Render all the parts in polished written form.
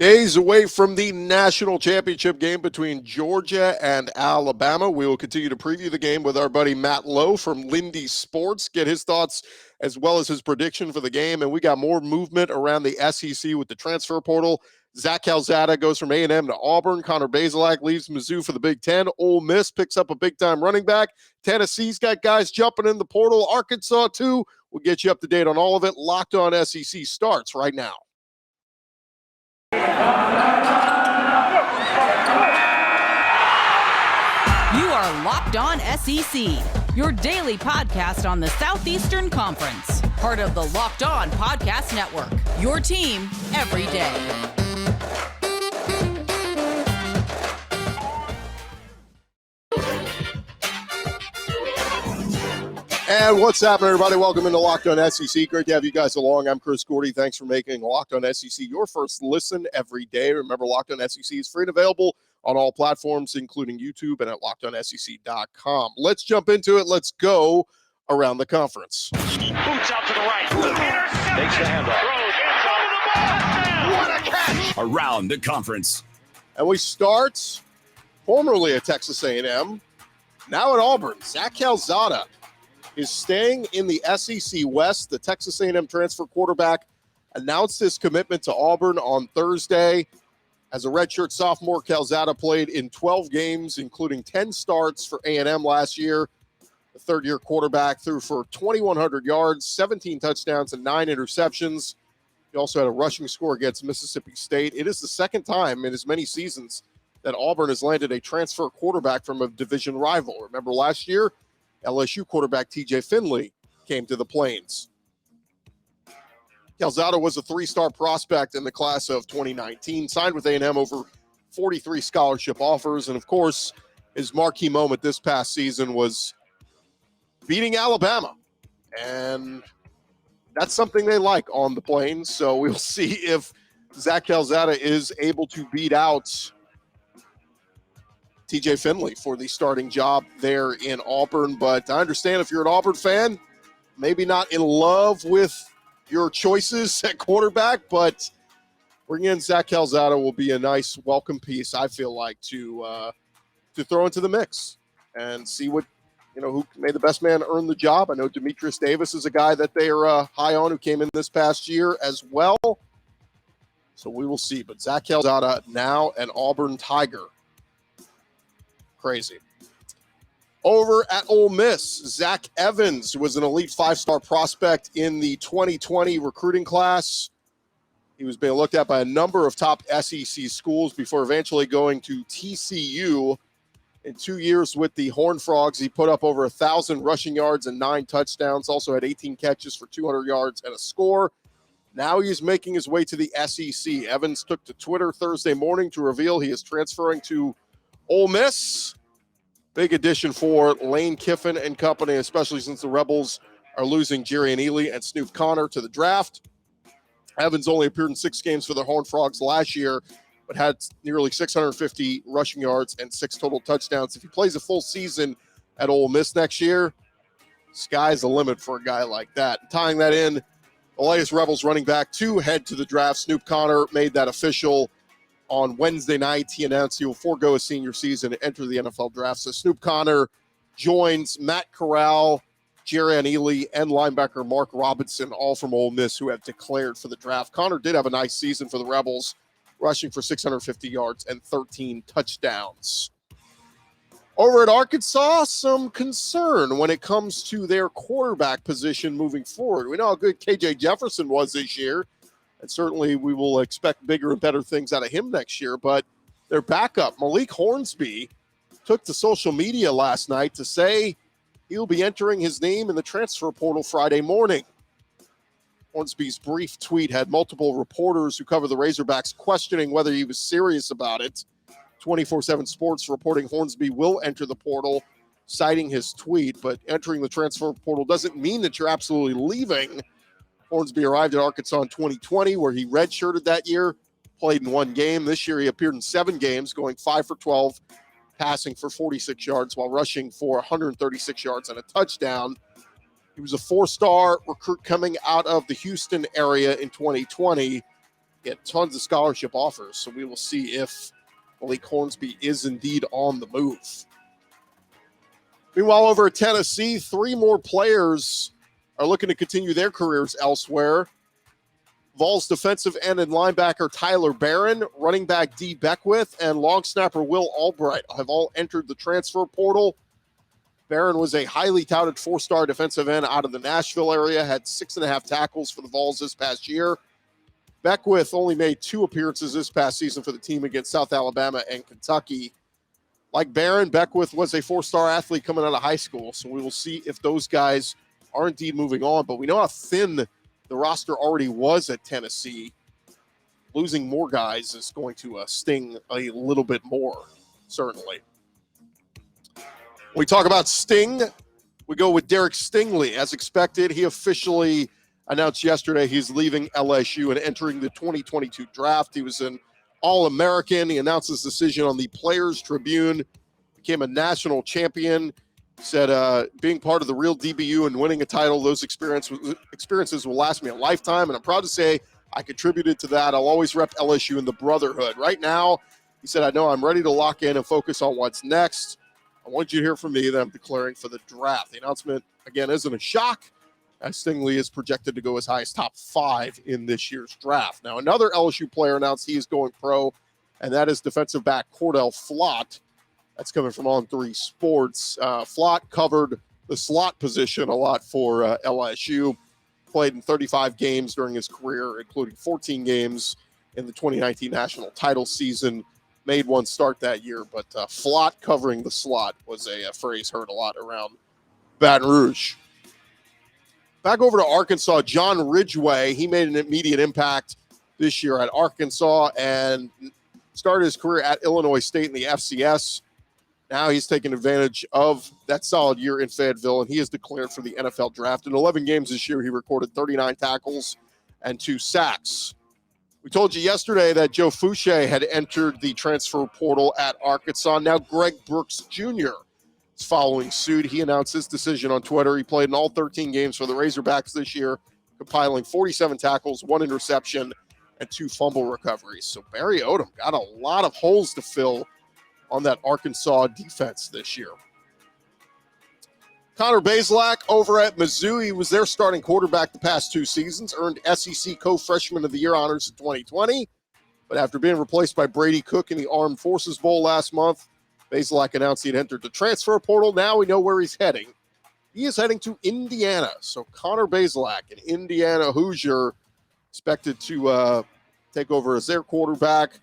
Days away from the national championship game between Georgia and Alabama. We will continue to preview the game with our buddy Matt Lowe from Lindy Sports, get his thoughts as well as his prediction for the game. And we got more movement around the SEC with the transfer portal. Zach Calzada goes from A&M to Auburn. Connor Bazelak leaves Mizzou for the Big Ten. Ole Miss picks up a big-time running back. Tennessee's got guys jumping in the portal. Arkansas, too. We'll get you up to date on all of it. Locked On SEC starts right now. You are Locked On SEC, your daily podcast on the Southeastern Conference. Part of the Locked On Podcast Network, your team every day. And what's happening, everybody? Welcome into Locked On SEC. Great to have you guys along. I'm Chris Gordy. Thanks for making Locked On SEC your first listen every day. Remember, Locked On SEC is free and available on all platforms, including YouTube and at LockedOnSEC.com. Let's jump into it. Let's go around the conference. Boots out to the right. Intercepted. Makes the handoff. What a catch. Around the conference. And we start formerly at Texas A&M, now at Auburn. Zach Calzada is staying in the SEC West. The Texas A&M transfer quarterback announced his commitment to Auburn on Thursday. As a redshirt sophomore, Calzada played in 12 games, including 10 starts for A&M last year. The third-year quarterback threw for 2,100 yards, 17 touchdowns, and 9 interceptions. He also had a rushing score against Mississippi State. It is the second time in as many seasons that Auburn has landed a transfer quarterback from a division rival. Remember last year, LSU quarterback TJ Finley came to the Plains. Calzada was a three-star prospect in the class of 2019, signed with A&M over 43 scholarship offers. And, of course, his marquee moment this past season was beating Alabama. And that's something they like on the Plains. So we'll see if Zach Calzada is able to beat out TJ Finley for the starting job there in Auburn. But I understand if you're an Auburn fan, maybe not in love with your choices at quarterback, but bringing in Zach Calzada will be a nice welcome piece, I feel like, to throw into the mix and see what, who made the best man earn the job. I know Demetrius Davis is a guy that they are high on, who came in this past year as well. So we will see. But Zach Calzada now an Auburn Tiger. Crazy. Over at Ole Miss, Zach Evans was an elite five-star prospect in the 2020 recruiting class. He was being looked at by a number of top SEC schools before eventually going to TCU. In 2 years with the Horned Frogs, he put up over 1,000 rushing yards and 9 touchdowns, also had 18 catches for 200 yards and a score. Now he's making his way to the SEC. Evans took to Twitter Thursday morning to reveal he is transferring to Ole Miss. Big addition for Lane Kiffin and company, especially since the Rebels are losing Jerry and Ely and Snoop Connor to the draft. Evans only appeared in 6 games for the Horned Frogs last year, but had nearly 650 rushing yards and 6 total touchdowns. If he plays a full season at Ole Miss next year, sky's the limit for a guy like that. Tying that in, the latest Rebels running back to head to the draft, Snoop Connor, made that official on Wednesday night. He announced he will forego his senior season and enter the NFL draft. So Snoop Connor joins Matt Corral, Jerry Ely, and linebacker Mark Robinson, all from Ole Miss, who have declared for the draft. Connor did have a nice season for the Rebels, rushing for 650 yards and 13 touchdowns. Over at Arkansas, some concern when it comes to their quarterback position moving forward. We know how good KJ Jefferson was this year, and certainly we will expect bigger and better things out of him next year. But their backup, Malik Hornsby, took to social media last night to say he'll be entering his name in the transfer portal Friday morning. Hornsby's brief tweet had multiple reporters who cover the Razorbacks questioning whether he was serious about it. 24/7 Sports reporting Hornsby will enter the portal, citing his tweet. But entering the transfer portal doesn't mean that you're absolutely leaving. Hornsby arrived at Arkansas in 2020, where he redshirted that year, played in 1 game. This year he appeared in 7 games, going 5 for 12, passing for 46 yards while rushing for 136 yards and a touchdown. He was a 4-star recruit coming out of the Houston area in 2020. He had tons of scholarship offers, so we will see if Malik Hornsby is indeed on the move. Meanwhile, over at Tennessee, 3 more players are looking to continue their careers elsewhere. Vols defensive end and linebacker Tyler Barron, running back D. Beckwith, and long snapper Will Albright have all entered the transfer portal. Barron was a highly touted 4-star defensive end out of the Nashville area, had 6.5 tackles for the Vols this past year. Beckwith only made 2 appearances this past season for the team against South Alabama and Kentucky. Like Barron, Beckwith was a 4-star athlete coming out of high school, so we will see if those guys are indeed moving on. But we know how thin the roster already was at Tennessee. Losing more guys is going to sting a little bit more, certainly. When we talk about sting, we go with Derek Stingley. As expected, he officially announced yesterday he's leaving LSU and entering the 2022 draft. He was an All-American. He announced his decision on the Players Tribune, became a national champion. Said being part of the real DBU and winning a title, those experiences will last me a lifetime, and I'm proud to say I contributed to that. I'll always rep LSU in the brotherhood. Right now, he said, I know I'm ready to lock in and focus on what's next. I want you to hear from me that I'm declaring for the draft. The announcement, again, isn't a shock, as Stingley is projected to go as high as top 5 in this year's draft. Now, another LSU player announced he is going pro, and that is defensive back Cordell Flott. That's coming from On3 Sports. Flott covered the slot position a lot for LSU. Played in 35 games during his career, including 14 games in the 2019 national title season. Made 1 start that year, but Flott covering the slot was a phrase heard a lot around Baton Rouge. Back over to Arkansas, John Ridgeway. He made an immediate impact this year at Arkansas and started his career at Illinois State in the FCS. Now he's taken advantage of that solid year in Fayetteville, and he is declared for the NFL draft. In 11 games this year, he recorded 39 tackles and 2 sacks. We told you yesterday that Joe Fouché had entered the transfer portal at Arkansas. Now Greg Brooks Jr. is following suit. He announced his decision on Twitter. He played in all 13 games for the Razorbacks this year, compiling 47 tackles, 1 interception, and 2 fumble recoveries. So Barry Odom got a lot of holes to fill on that Arkansas defense this year. Connor Bazelak over at Mizzou. He was their starting quarterback the past 2 seasons, earned SEC Co-Freshman of the Year honors in 2020. But after being replaced by Brady Cook in the Armed Forces Bowl last month, Bazelak announced he'd entered the transfer portal. Now we know where he's heading. He is heading to Indiana. So Connor Bazelak, an Indiana Hoosier, expected to take over as their quarterback.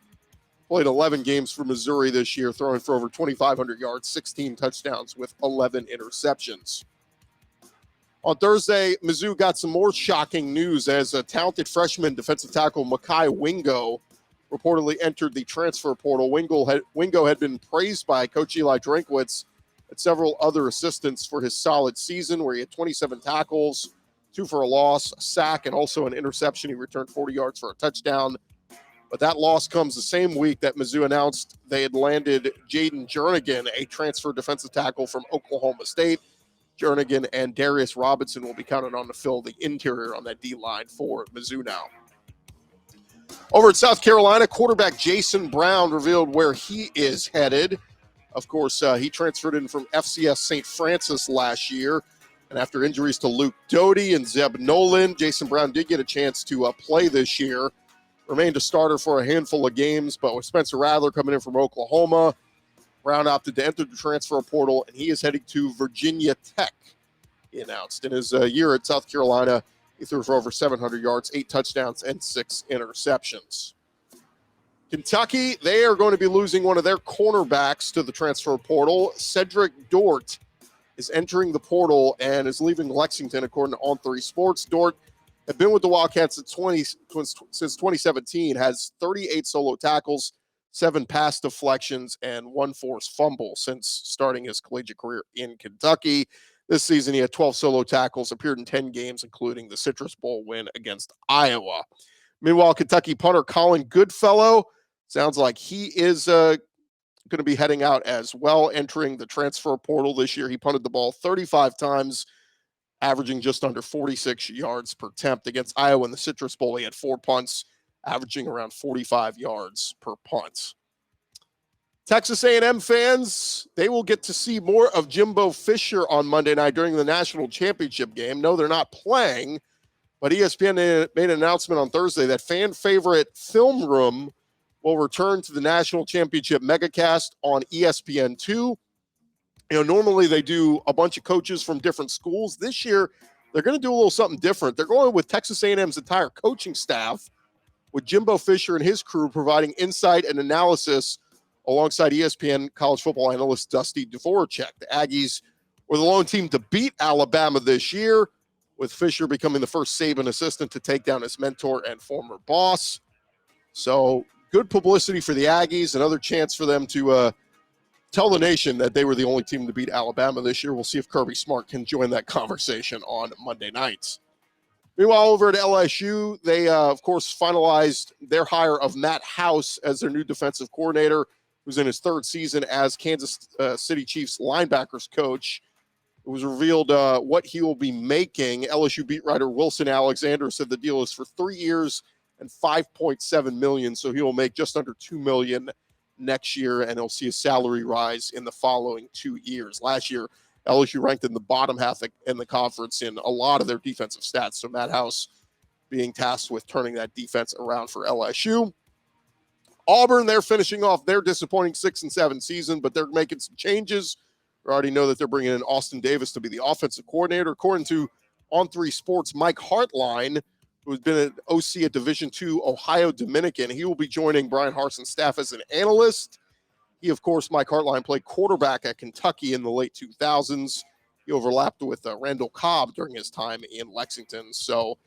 Played 11 games for Missouri this year, throwing for over 2,500 yards, 16 touchdowns with 11 interceptions. On Thursday, Mizzou got some more shocking news as a talented freshman defensive tackle Mekhi Wingo reportedly entered the transfer portal. Wingo had been praised by Coach Eli Drinkwitz and several other assistants for his solid season, where he had 27 tackles, 2 for a loss, a sack, and also an interception. He returned 40 yards for a touchdown. But that loss comes the same week that Mizzou announced they had landed Jaden Jernigan, a transfer defensive tackle from Oklahoma State. Jernigan and Darius Robinson will be counted on to fill the interior on that D-line for Mizzou now. Over at South Carolina, quarterback Jason Brown revealed where he is headed. Of course, he transferred in from FCS St. Francis last year. And after injuries to Luke Doty and Zeb Nolan, Jason Brown did get a chance to play this year. Remained a starter for a handful of games, but with Spencer Rattler coming in from Oklahoma, Brown opted to enter the transfer portal, and he is heading to Virginia Tech, he announced. In his year at South Carolina, he threw for over 700 yards, 8 touchdowns, and 6 interceptions. Kentucky, they are going to be losing one of their cornerbacks to the transfer portal. Cedric Dort is entering the portal and is leaving Lexington, according to On3 Sports. Dort had been with the Wildcats since 2017, has 38 solo tackles, 7 pass deflections, and 1 forced fumble since starting his collegiate career in Kentucky. This season, he had 12 solo tackles, appeared in 10 games, including the Citrus Bowl win against Iowa. Meanwhile, Kentucky punter Colin Goodfellow, sounds like he is going to be heading out as well, entering the transfer portal this year. He punted the ball 35 times, averaging just under 46 yards per attempt. Against Iowa in the Citrus Bowl, he had 4 punts, averaging around 45 yards per punt. Texas A&M fans, they will get to see more of Jimbo Fisher on Monday night during the national championship game. No, they're not playing, but ESPN made an announcement on Thursday that fan favorite Film Room will return to the national championship megacast on ESPN2. Normally they do a bunch of coaches from different schools. This year, they're going to do a little something different. They're going with Texas A&M's entire coaching staff, with Jimbo Fisher and his crew providing insight and analysis alongside ESPN college football analyst Dusty Dvorak. The Aggies were the lone team to beat Alabama this year, with Fisher becoming the first Saban assistant to take down his mentor and former boss. So good publicity for the Aggies, another chance for them to tell the nation that they were the only team to beat Alabama this year. We'll see if Kirby Smart can join that conversation on Monday nights. Meanwhile, over at LSU, they, of course, finalized their hire of Matt House as their new defensive coordinator, who's in his third season as Kansas City Chiefs linebackers coach. It was revealed what he will be making. LSU beat writer Wilson Alexander said the deal is for 3 years and $5.7 million, so he will make just under $2 million next year, and he'll see a salary rise in the following 2 years. Last year, LSU ranked in the bottom half in the conference in a lot of their defensive stats, so Matt House being tasked with turning that defense around for LSU. Auburn, they're finishing off their disappointing 6-7 season, but they're making some changes. We already know that they're bringing in Austin Davis to be the offensive coordinator. According to On3 Sports, Mike Hartline, who's been an OC at Division II Ohio Dominican, he will be joining Brian Harson's staff as an analyst. He, of course, Mike Hartline, played quarterback at Kentucky in the late 2000s. He overlapped with Randall Cobb during his time in Lexington, so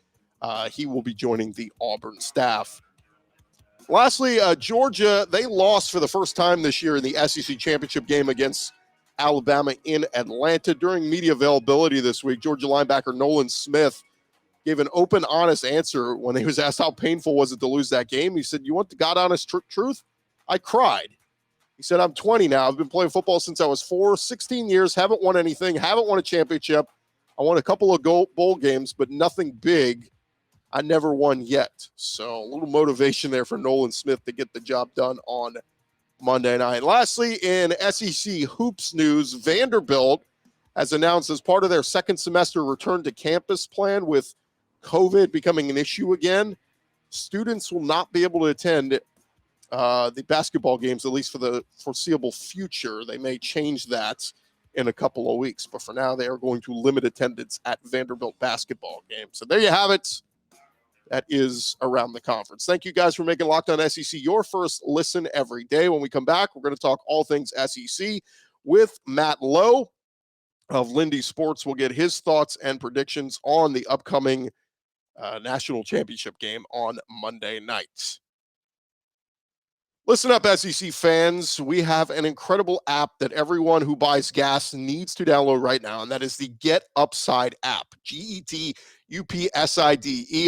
he will be joining the Auburn staff. Lastly, Georgia, they lost for the first time this year in the SEC championship game against Alabama in Atlanta. During media availability this week, Georgia linebacker Nolan Smith gave an open, honest answer when he was asked how painful was it to lose that game. He said, "You want the God-honest truth? I cried." He said, "I'm 20 now. I've been playing football since I was 4, 16 years, haven't won anything, haven't won a championship. I won a couple of bowl games, but nothing big. I never won yet." So a little motivation there for Nolan Smith to get the job done on Monday night. Lastly, in SEC hoops news, Vanderbilt has announced as part of their second semester return to campus plan, with COVID becoming an issue again, students will not be able to attend the basketball games, at least for the foreseeable future. They may change that in a couple of weeks, but for now they are going to limit attendance at Vanderbilt basketball games. So there you have it. That is around the conference. Thank you guys for making Locked On SEC your first listen every day. When we come back, we're going to talk all things SEC with Matt Lowe of Lindy Sports. We'll get his thoughts and predictions on the upcoming national championship game on Monday night. Listen up, SEC fans. We have an incredible app that everyone who buys gas needs to download right now, and that is the Get Upside app, GETUPSIDE.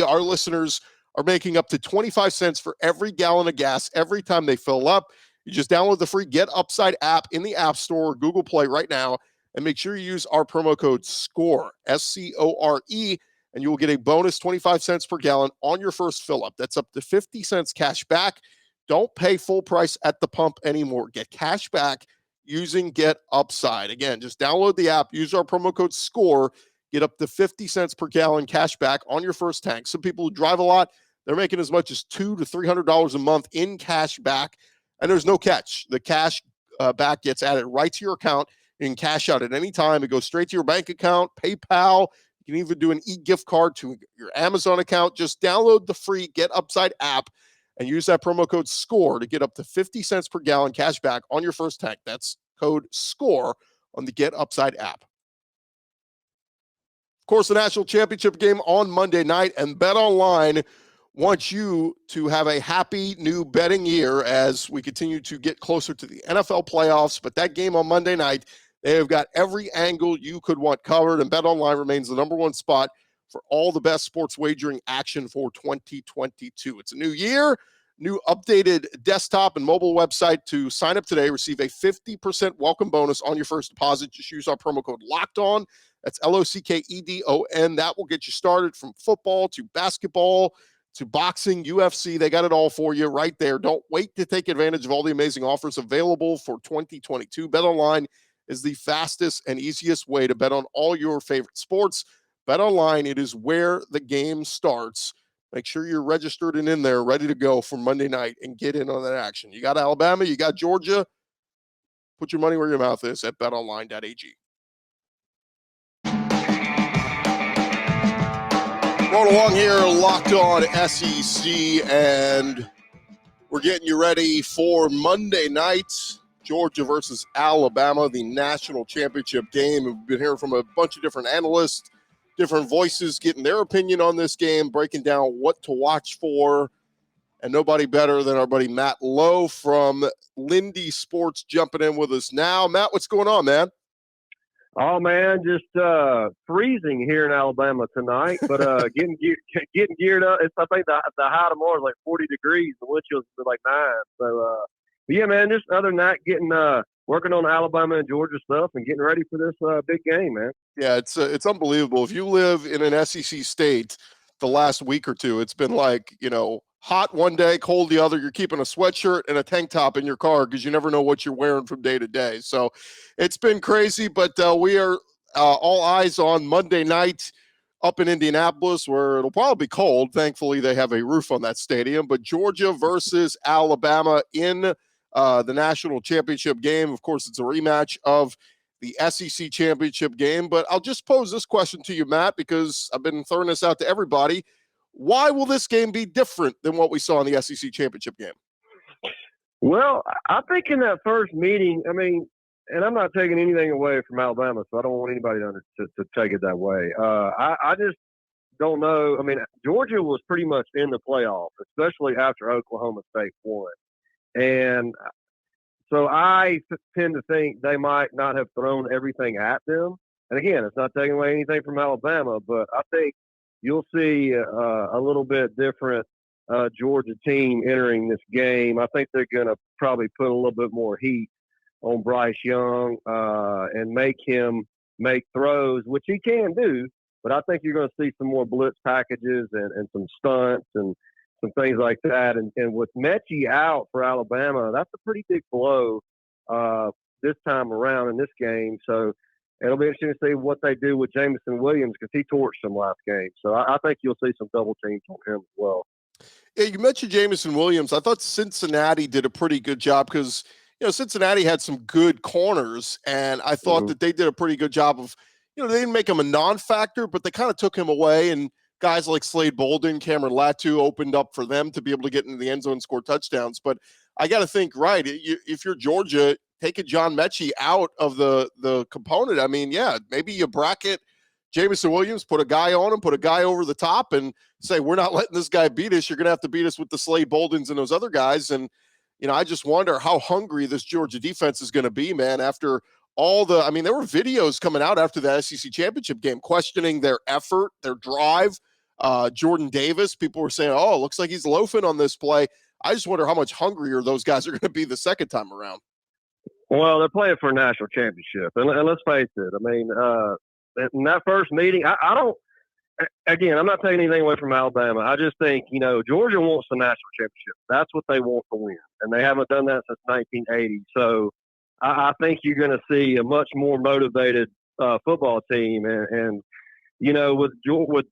Our listeners are making up to 25 cents for every gallon of gas every time they fill up. You just download the free Get Upside app in the App Store or Google Play right now, and make sure you use our promo code SCORE, SCORE, and you will get a bonus 25 cents per gallon on your first fill up. That's up to 50 cents cash back. Don't pay full price at the pump anymore. Get cash back using Get Upside. Again, just download the app, use our promo code SCORE, get up to 50 cents per gallon cash back on your first tank. Some people who drive a lot, they're making as much as $200 to $300 a month in cash back, and there's no catch. The cash back gets added right to your account. You can cash out at any time. It goes straight to your bank account, PayPal. You can even do an e-gift card to your Amazon account. Just download the free Get Upside app and use that promo code SCORE to get up to 50 cents per gallon cash back on your first tank. That's code SCORE on the Get Upside app. Of course, the national championship game on Monday night, and BetOnline wants you to have a happy new betting year as we continue to get closer to the NFL playoffs. But that game on Monday night, they have got every angle you could want covered, and BetOnline remains the number one spot for all the best sports wagering action for 2022. It's a new year, new updated desktop and mobile website. To sign up today, receive a 50% welcome bonus on your first deposit. Just use our promo code LOCKEDON. That's LOCKEDON. That will get you started from football to basketball to boxing, UFC. They got it all for you right there. Don't wait to take advantage of all the amazing offers available for 2022. BetOnline is the fastest and easiest way to bet on all your favorite sports. BetOnline, it is where the game starts. Make sure you're registered and in there, ready to go for Monday night and get in on that action. You got Alabama, you got Georgia. Put your money where your mouth is at betonline.ag. Roll along here, Locked On SEC, and we're getting you ready for Monday night, Georgia versus Alabama, the national championship game. We've been hearing from a bunch of different analysts, different voices, getting their opinion on this game, breaking down what to watch for, and nobody better than our buddy Matt Lowe from Lindy Sports jumping in with us now. Matt, what's going on, man? Oh man, just freezing here in Alabama tonight, but getting geared up. I think the high tomorrow is like 40 degrees. The wind chill's like 9. So yeah, man. Just other than that, getting working on Alabama and Georgia stuff and getting ready for this big game, man. Yeah, it's unbelievable. If you live in an SEC state, the last week or two, it's been like, hot one day, cold the other. You're keeping a sweatshirt and a tank top in your car because you never know what you're wearing from day to day. So it's been crazy, but we are all eyes on Monday night up in Indianapolis, where it'll probably be cold. Thankfully, they have a roof on that stadium. But Georgia versus Alabama in the national championship game. Of course, it's a rematch of the SEC championship game. But I'll just pose this question to you, Matt, because I've been throwing this out to everybody. Why will this game be different than what we saw in the SEC championship game? Well, I think in that first meeting, and I'm not taking anything away from Alabama, so I don't want anybody to take it that way. I just don't know. Georgia was pretty much in the playoff, especially after Oklahoma State won. And so I tend to think they might not have thrown everything at them. And again, it's not taking away anything from Alabama, but I think you'll see a little bit different Georgia team entering this game. I think they're going to probably put a little bit more heat on Bryce Young and make him make throws, which he can do. But I think you're going to see some more blitz packages and some stunts and some things like that. And with Mechie out for Alabama, that's a pretty big blow this time around in this game. So it'll be interesting to see what they do with Jamison Williams because he torched them last game. So I think you'll see some double teams on him as well. Yeah, you mentioned Jamison Williams. I thought Cincinnati did a pretty good job because, Cincinnati had some good corners, and I thought that they did a pretty good job of, they didn't make him a non-factor, but they kind of took him away, and guys like Slade Bolden, Cameron Latu opened up for them to be able to get into the end zone and score touchdowns. But I got to think, right, if you're Georgia, taking John Mechie out of the component, maybe you bracket Jamison Williams, put a guy on him, put a guy over the top, and say, we're not letting this guy beat us. You're going to have to beat us with the Slade Boldens and those other guys. And, I just wonder how hungry this Georgia defense is going to be, man, after all there were videos coming out after the SEC championship game questioning their effort, their drive. Jordan Davis, people were saying, oh, it looks like he's loafing on this play. I just wonder how much hungrier those guys are going to be the second time around. Well, they're playing for a national championship. And let's face it, in that first meeting, I don't – again, I'm not taking anything away from Alabama. I just think, Georgia wants the national championship. That's what they want to win. And they haven't done that since 1980. So I think you're going to see a much more motivated football team. And with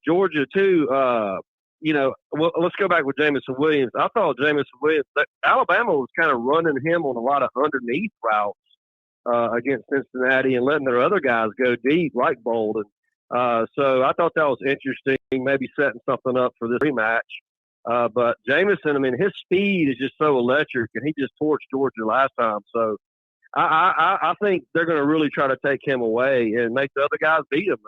Georgia too, let's go back with Jamison Williams. I thought Jamison Williams, Alabama was kind of running him on a lot of underneath routes against Cincinnati and letting their other guys go deep like Bolden. So I thought that was interesting, maybe setting something up for this rematch. But Jamison, his speed is just so electric, and he just torched Georgia last time. So I think they're going to really try to take him away and make the other guys beat him.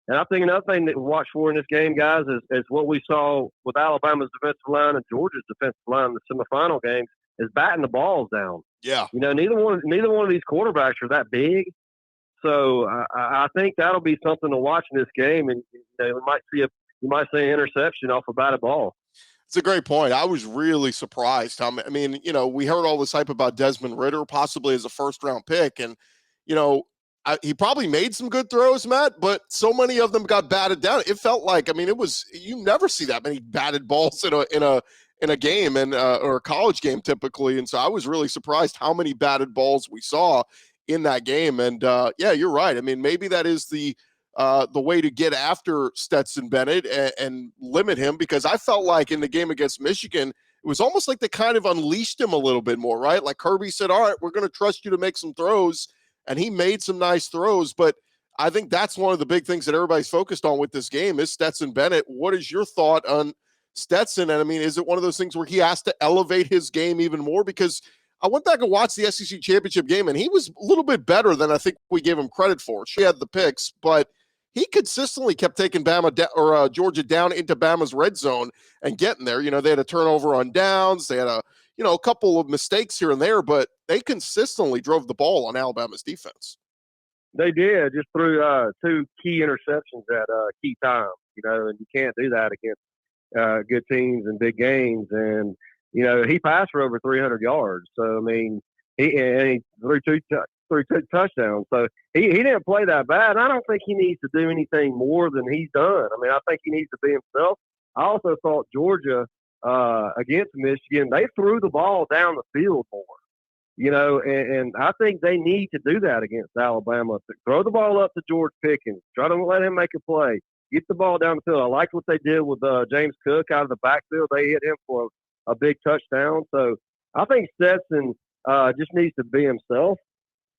And I think another thing that we watch for in this game, guys, is what we saw with Alabama's defensive line and Georgia's defensive line in the semifinal games is batting the balls down. Yeah. Neither one of these quarterbacks are that big. So I think that'll be something to watch in this game, and you might see an interception off a batted ball. It's a great point. I was really surprised. We heard all this hype about Desmond Ridder possibly as a first-round pick, and he probably made some good throws, Matt, but so many of them got batted down. It felt like, I mean, you never see that many batted balls in a game or a college game typically. And so I was really surprised how many batted balls we saw in that game. And yeah, you're right. I mean, maybe that is the way to get after Stetson Bennett and limit him, because I felt like in the game against Michigan, it was almost like they kind of unleashed him a little bit more, right? Like Kirby said, all right, we're going to trust you to make some throws. And he made some nice throws, but I think that's one of the big things that everybody's focused on with this game is Stetson Bennett. What is your thought on Stetson? And I mean, is it one of those things where he has to elevate his game even more? Because I went back and watched the SEC championship game, and he was a little bit better than I think we gave him credit for. She had the picks, but he consistently kept taking Georgia down into Bama's red zone and getting there. You know, they had a turnover on downs. They had a couple of mistakes here and there, but they consistently drove the ball on Alabama's defense. They did, just threw 2 key interceptions at key times, and you can't do that against good teams and big games. And, he passed for over 300 yards. So, I mean, he threw two touchdowns. So he didn't play that bad. I don't think he needs to do anything more than he's done. I mean, I think he needs to be himself. I also thought Georgia against Michigan, they threw the ball down the field more, and I think they need to do that against Alabama. Throw the ball up to George Pickens. Try to let him make a play. Get the ball down the field. I liked what they did with James Cook out of the backfield. They hit him for a big touchdown. So I think Stetson just needs to be himself.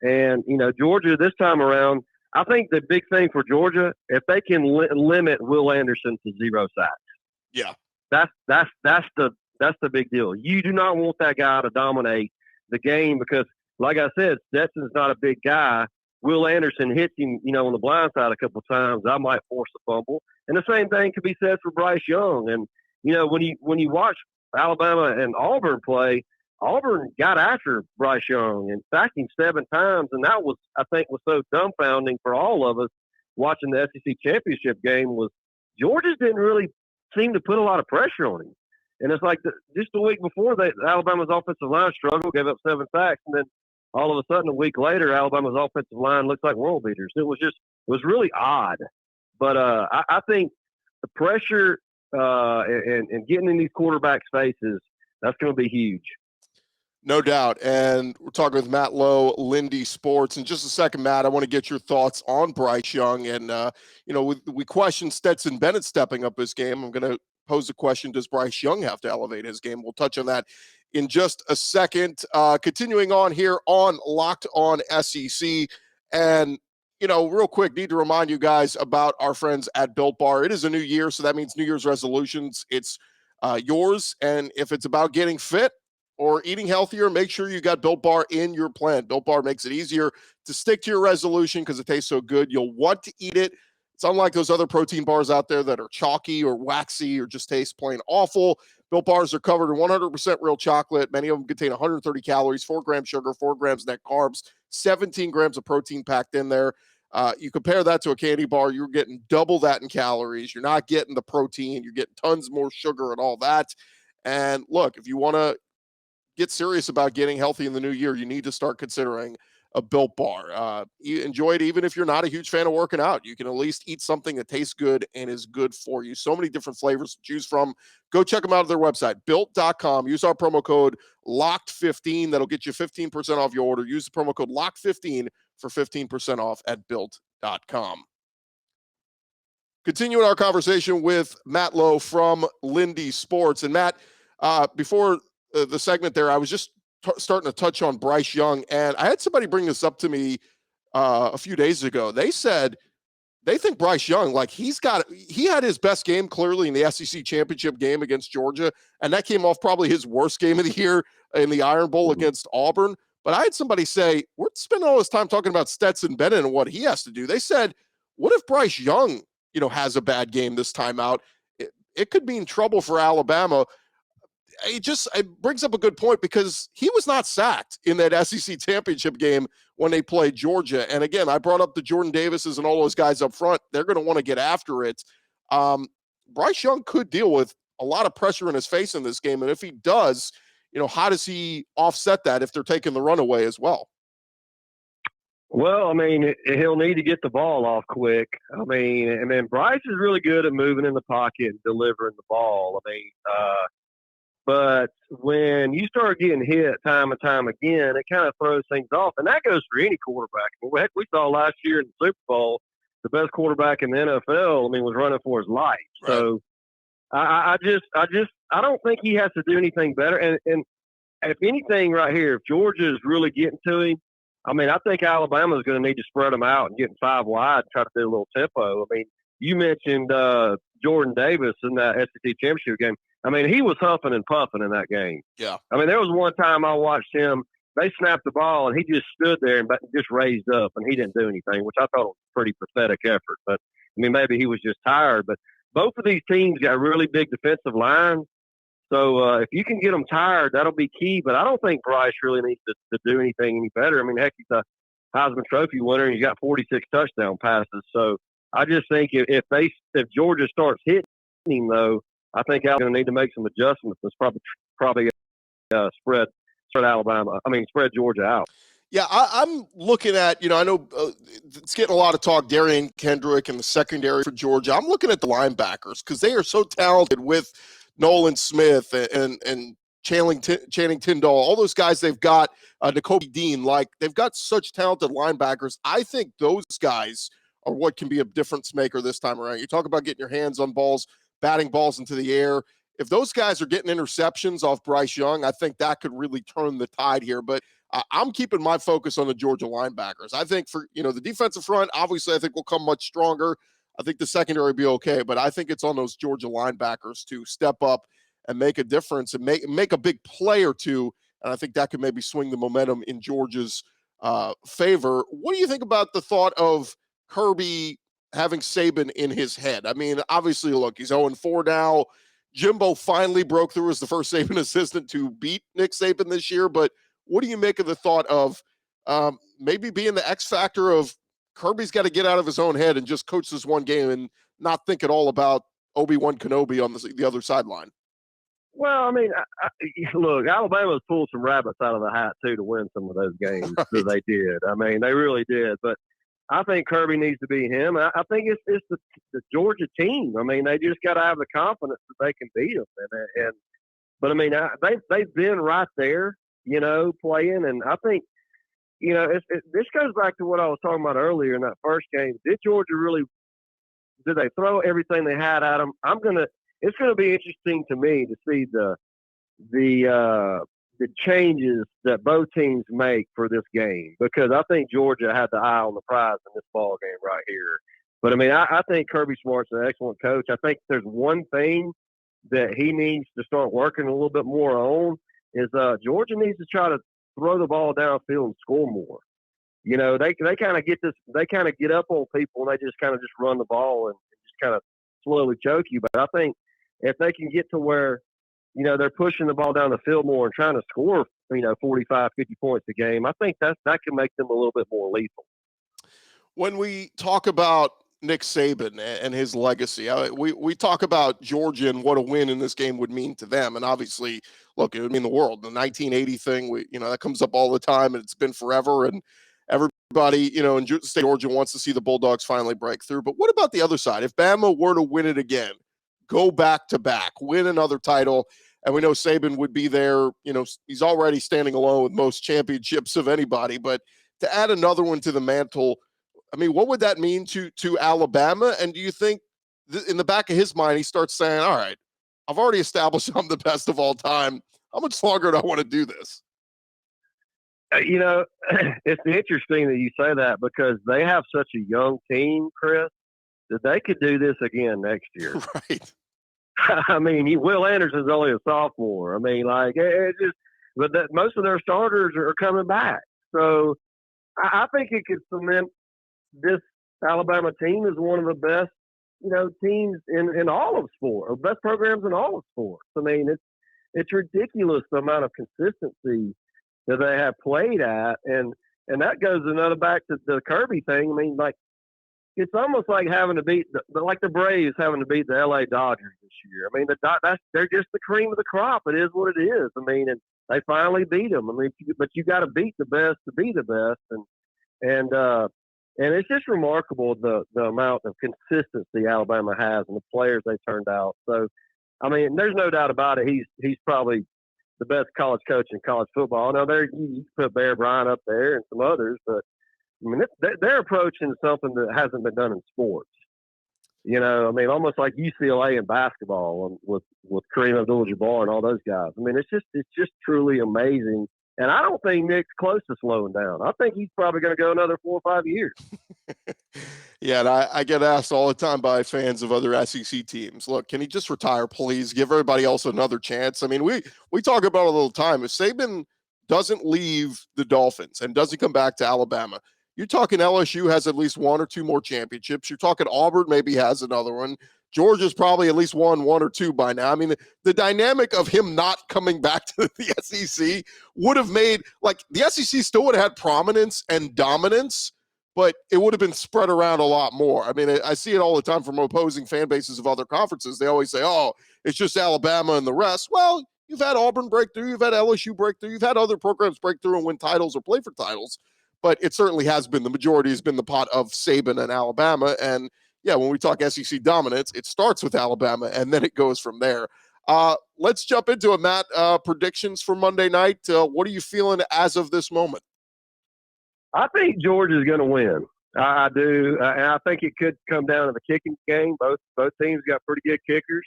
And, Georgia this time around, I think the big thing for Georgia, if they can limit Will Anderson to 0 sacks. Yeah. That's the big deal. You do not want that guy to dominate the game because, like I said, Stetson's not a big guy. Will Anderson hits him, on the blind side a couple of times. I might force a fumble, and the same thing could be said for Bryce Young. And when you watch Alabama and Auburn play, Auburn got after Bryce Young and sacked him 7 times, and that was, I think, was so dumbfounding for all of us watching the SEC championship game. Was Georgia didn't really seem to put a lot of pressure on him. And it's like just the week before, Alabama's offensive line struggled, gave up 7 sacks, and then all of a sudden a week later, Alabama's offensive line looks like world beaters. It was really odd. But I think the pressure and getting in these quarterbacks' faces, that's going to be huge. No doubt. And we're talking with Matt Lowe, Lindy Sports. In just a second, Matt, I want to get your thoughts on Bryce Young. And, we questioned Stetson Bennett stepping up his game. I'm going to pose the question, does Bryce Young have to elevate his game? We'll touch on that in just a second. Continuing on here on Locked On SEC. And, real quick, need to remind you guys about our friends at Built Bar. It is a new year, so that means New Year's resolutions. It's yours. And if it's about getting fit or eating healthier, make sure you got Built Bar in your plan. Built Bar makes it easier to stick to your resolution because it tastes so good. You'll want to eat it. It's unlike those other protein bars out there that are chalky or waxy or just taste plain awful. Built Bars are covered in 100% real chocolate. Many of them contain 130 calories, 4 grams sugar, 4 grams net carbs, 17 grams of protein packed in there. You compare that to a candy bar, you're getting double that in calories. You're not getting the protein. You're getting tons more sugar and all that. And look, if you want to get serious about getting healthy in the new year, you need to start considering a Built Bar. You enjoy it even if you're not a huge fan of working out. You can at least eat something that tastes good and is good for you. So many different flavors to choose from. Go check them out at their website, built.com. Use our promo code LOCKED15. That'll get you 15% off your order. Use the promo code LOCKED15 for 15% off at built.com. Continuing our conversation with Matt Lowe from Lindy Sports. And Matt, before the segment there, I was just starting to touch on Bryce Young, and I had somebody bring this up to me a few days ago. They said they think Bryce Young, like he had his best game clearly in the SEC championship game against Georgia, and that came off probably his worst game of the year in the Iron Bowl against Auburn. But I had somebody say, we're spending all this time talking about Stetson Bennett and what he has to do. They said, what if Bryce Young, has a bad game this time out? It could mean trouble for Alabama. It brings up a good point because he was not sacked in that SEC championship game when they played Georgia. And again, I brought up the Jordan Davises and all those guys up front. They're going to want to get after it. Bryce Young could deal with a lot of pressure in his face in this game. And if he does, how does he offset that if they're taking the runaway as well? Well, I mean, he'll need to get the ball off quick. I mean, and then Bryce is really good at moving in the pocket and delivering the ball. I mean, but when you start getting hit time and time again, it kind of throws things off. And that goes for any quarterback. Heck, we saw last year in the Super Bowl, the best quarterback in the NFL, I mean, was running for his life. Right. So I don't think he has to do anything better. And if anything right here, if Georgia is really getting to him, I mean, I think Alabama is going to need to spread them out and get 5 wide and try to do a little tempo. I mean, you mentioned Jordan Davis in that SEC championship game. I mean, he was huffing and puffing in that game. Yeah. I mean, there was one time I watched him. They snapped the ball, and he just stood there and just raised up, and he didn't do anything, which I thought was a pretty pathetic effort. But, I mean, maybe he was just tired. But both of these teams got really big defensive lines. So if you can get them tired, that'll be key. But I don't think Bryce really needs to do anything any better. I mean, heck, he's a Heisman Trophy winner, and he's got 46 touchdown passes. So I just think if Georgia starts hitting him, though, I think Alabama's going to need to make some adjustments. It's probably spread Georgia out. Yeah, I'm looking at, I know it's getting a lot of talk, Darian Kendrick and the secondary for Georgia. I'm looking at the linebackers because they are so talented with Nolan Smith and Channing Tindall, all those guys they've got, Nakobe Dean, like they've got such talented linebackers. I think those guys are what can be a difference maker this time around. You talk about getting your hands on balls, batting balls into the air. If those guys are getting interceptions off Bryce Young, I think that could really turn the tide here. But I'm keeping my focus on the Georgia linebackers. I think for, the defensive front, obviously I think will come much stronger. I think the secondary will be okay, but I think it's on those Georgia linebackers to step up and make a difference and make a big play or two. And I think that could maybe swing the momentum in Georgia's favor. What do you think about the thought of Kirby having Saban in his head? I mean, obviously, look, he's 0-4 now. Jimbo finally broke through as the first Saban assistant to beat Nick Saban this year. But what do you make of the thought of maybe being the X factor of Kirby's got to get out of his own head and just coach this one game and not think at all about Obi-Wan Kenobi on the other sideline? Well, I mean, look, Alabama's pulled some rabbits out of the hat, too, to win some of those games. Right. So they did. I mean, they really did. But I think Kirby needs to be him. I think it's the Georgia team. I mean, they just got to have the confidence that they can beat them. But I mean, they've been right there, playing. And I think, this goes back to what I was talking about earlier in that first game. Did they throw everything they had at them? It's going to be interesting to me to see the changes that both teams make for this game, because I think Georgia had the eye on the prize in this ball game right here. But I mean, I think Kirby Smart's an excellent coach. I think there's one thing that he needs to start working a little bit more on is Georgia needs to try to throw the ball downfield and score more. They kind of get up on people and they just kind of just run the ball and just kind of slowly choke you. But I think if they can get to where, they're pushing the ball down the field more and trying to score, 45, 50 points a game, I think that can make them a little bit more lethal. When we talk about Nick Saban and his legacy, we talk about Georgia and what a win in this game would mean to them. And obviously, look, it would mean the world. The 1980 thing, that comes up all the time, and it's been forever. And everybody, in state Georgia wants to see the Bulldogs finally break through. But what about the other side? If Bama were to win it again, go back to back, win another title, and we know Saban would be there. He's already standing alone with most championships of anybody. But to add another one to the mantle, I mean, what would that mean to Alabama? And do you think in the back of his mind, he starts saying, all right, I've already established I'm the best of all time. How much longer do I want to do this? It's interesting that you say that because they have such a young team, Chris, that they could do this again next year. Right. I mean, Will Anderson's only a sophomore. I mean, most of their starters are coming back. So I think it could cement this Alabama team as one of the best, teams in all of sport, or best programs in all of sports. I mean, it's ridiculous the amount of consistency that they have played at, and that goes another back to the Kirby thing. I mean, it's almost like having to beat the Braves having to beat the LA Dodgers this year. I mean, they're just the cream of the crop. It is what it is. I mean, and they finally beat them. I mean, but you got to beat the best to be the best, And it's just remarkable the amount of consistency Alabama has and the players they turned out. So, I mean, there's no doubt about it. He's probably the best college coach in college football. Now, you put Bear Bryant up there and some others, but I mean, they're approaching something that hasn't been done in sports. You know, I mean, almost like UCLA in basketball with Kareem Abdul-Jabbar and all those guys. I mean, it's just truly amazing. And I don't think Nick's close to slowing down. I think he's probably going to go another 4 or 5 years. Yeah, and I get asked all the time by fans of other SEC teams, look, can he just retire, please? Give everybody else another chance. I mean, we talk about it all the time. If Saban doesn't leave the Dolphins and doesn't come back to Alabama, you're talking LSU has at least 1 or 2 more championships. You're talking Auburn maybe has another one. Georgia's probably at least won 1 or 2 by now. I mean, the dynamic of him not coming back to the SEC would have made, like, the SEC still would have had prominence and dominance, but it would have been spread around a lot more. I mean, I see it all the time from opposing fan bases of other conferences. They always say, oh, it's just Alabama and the rest. Well, you've had Auburn break through. You've had LSU break through. You've had other programs break through and win titles or play for titles. But it certainly has been, the majority has been the pot of Saban and Alabama. And yeah, when we talk SEC dominance, it starts with Alabama and then it goes from there. Let's jump into it, Matt. Predictions for Monday night. What are you feeling as of this moment? I think Georgia's going to win. I do. And I think it could come down to the kicking game. Both teams got pretty good kickers.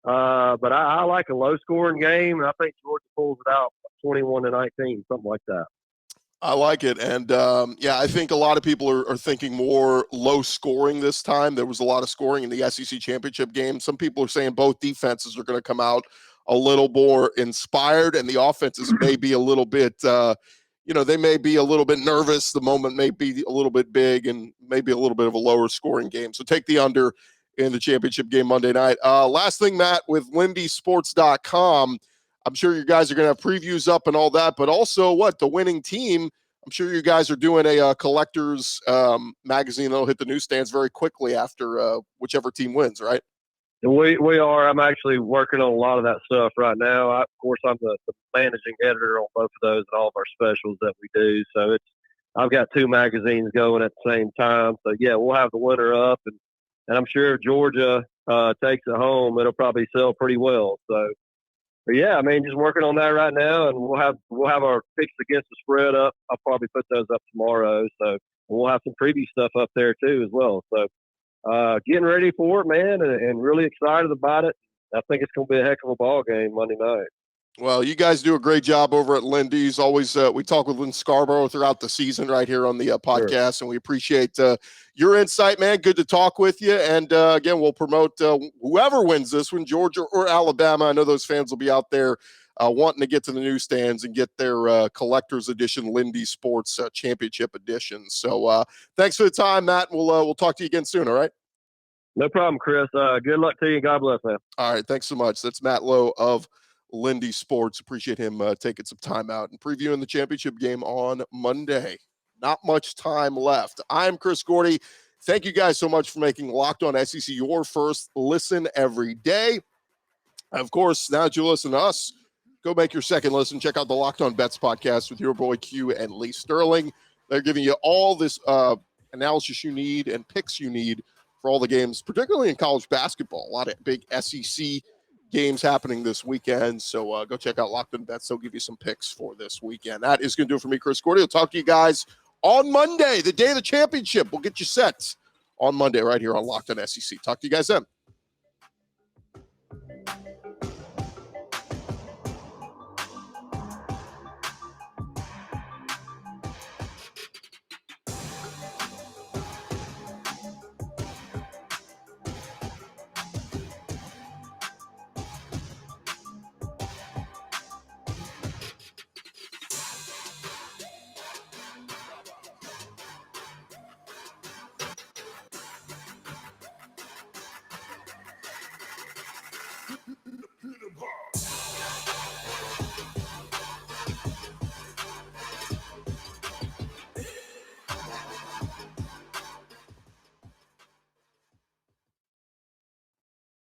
But I like a low-scoring game, and I think Georgia pulls it out 21-19, something like that. I like it. And, yeah, I think a lot of people are thinking more low scoring this time. There was a lot of scoring in the SEC championship game. Some people are saying both defenses are going to come out a little more inspired, and the offenses may be a little bit, they may be a little bit nervous. The moment may be a little bit big and maybe a little bit of a lower scoring game. So take the under in the championship game Monday night. Last thing, Matt, with LindySports.com, I'm sure you guys are going to have previews up and all that, but also the winning team. I'm sure you guys are doing a collector's magazine that'll hit the newsstands very quickly after whichever team wins, right? We are. I'm actually working on a lot of that stuff right now. Of course, I'm the managing editor on both of those and all of our specials that we do. So I've got 2 magazines going at the same time. So yeah, we'll have the winner up, and I'm sure if Georgia takes it home, it'll probably sell pretty well. So. But yeah, I mean, just working on that right now, and we'll have our picks against the spread up. I'll probably put those up tomorrow, so we'll have some preview stuff up there too as well. So getting ready for it, man, and really excited about it. I think it's going to be a heck of a ball game Monday night. Well, you guys do a great job over at Lindy's. Always, we talk with Lynn Scarborough throughout the season right here on the podcast, and we appreciate your insight, man. Good to talk with you. And again, we'll promote whoever wins this one, Georgia or Alabama. I know those fans will be out there wanting to get to the newsstands and get their collector's edition Lindy Sports Championship edition. So thanks for the time, Matt. We'll talk to you again soon. All right. No problem, Chris. Good luck to you. God bless, man. All right. Thanks so much. That's Matt Lowe of Lindy Sports. Appreciate him taking some time out and previewing the championship game on Monday. Not much time left. I'm Chris Gordy. Thank you guys so much for making Locked On SEC your first listen every day. Of course, now that you listen to us, go make your second listen. Check out the Locked On Bets podcast with your boy Q and Lee Sterling. They're giving you all this analysis you need and picks you need for all the games, particularly in college basketball. A lot of big SEC games happening this weekend. So go check out Locked On Bets. They'll give you some picks for this weekend. That is going to do it for me, Chris Gordy. I'll talk to you guys on Monday, the day of the championship. We'll get you set on Monday right here on Locked On SEC. Talk to you guys then.